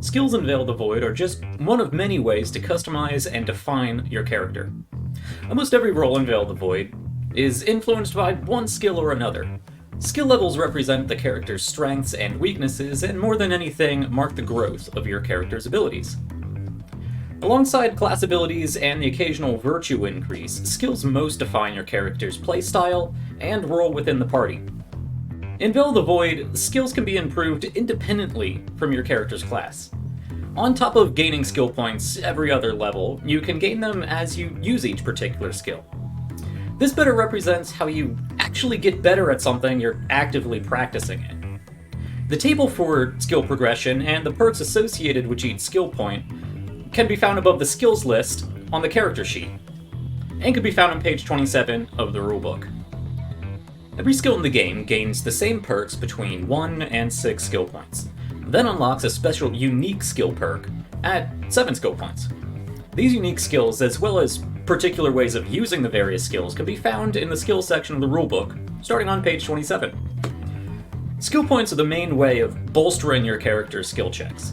Skills in Veil of the Void are just one of many ways to customize and define your character. Almost every role in Veil of the Void is influenced by one skill or another. Skill levels represent the character's strengths and weaknesses, and more than anything, mark the growth of your character's abilities. Alongside class abilities and the occasional virtue increase, skills most define your character's playstyle and role within the party. In Veil of the Void, skills can be improved independently from your character's class. On top of gaining skill points every other level, you can gain them as you use each particular skill. This better represents how you actually get better at something you're actively practicing in. The table for skill progression and the perks associated with each skill point can be found above the skills list on the character sheet, and can be found on page 27 of the rulebook. Every skill in the game gains the same perks between 1 and 6 skill points, then unlocks a special unique skill perk at 7 skill points. These unique skills, as well as particular ways of using the various skills, can be found in the skills section of the rulebook, starting on page 27. Skill points are the main way of bolstering your character's skill checks.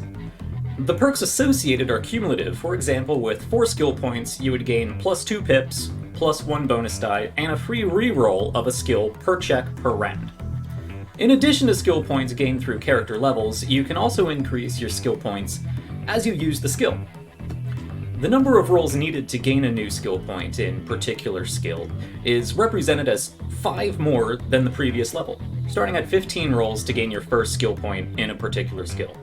The perks associated are cumulative. For example, with 4 skill points, you would gain +2 pips, +1 bonus die, and a free reroll of a skill per check per round. In addition to skill points gained through character levels, you can also increase your skill points as you use the skill. The number of rolls needed to gain a new skill point in particular skill is represented as 5 more than the previous level, starting at 15 rolls to gain your first skill point in a particular skill.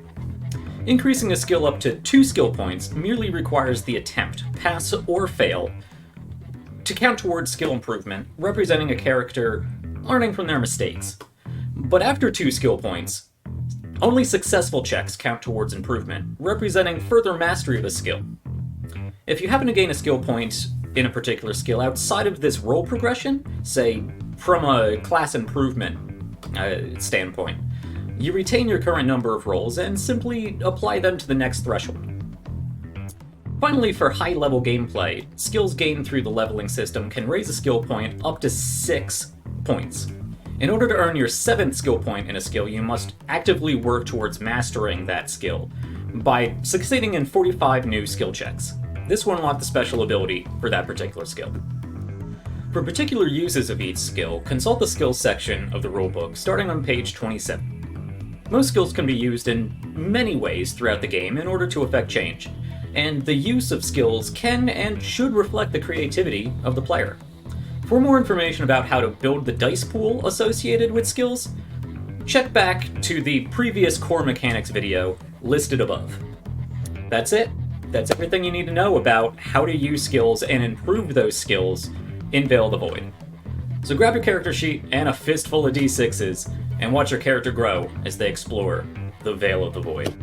Increasing a skill up to 2 skill points merely requires the attempt, pass or fail, to count towards skill improvement, representing a character learning from their mistakes. But after 2 skill points, only successful checks count towards improvement, representing further mastery of a skill. If you happen to gain a skill point in a particular skill outside of this role progression, say from a class improvement standpoint, you retain your current number of rolls and simply apply them to the next threshold. Finally, for high-level gameplay, skills gained through the leveling system can raise a skill point up to 6 points. In order to earn your 7th skill point in a skill, you must actively work towards mastering that skill by succeeding in 45 new skill checks. This will unlock the special ability for that particular skill. For particular uses of each skill, consult the skills section of the rulebook, starting on page 27. Most skills can be used in many ways throughout the game in order to effect change, and the use of skills can and should reflect the creativity of the player. For more information about how to build the dice pool associated with skills, check back to the previous core mechanics video listed above. That's it. That's everything you need to know about how to use skills and improve those skills in Veil of the Void. So grab your character sheet and a fistful of d6s, and watch your character grow as they explore the Veil of the Void.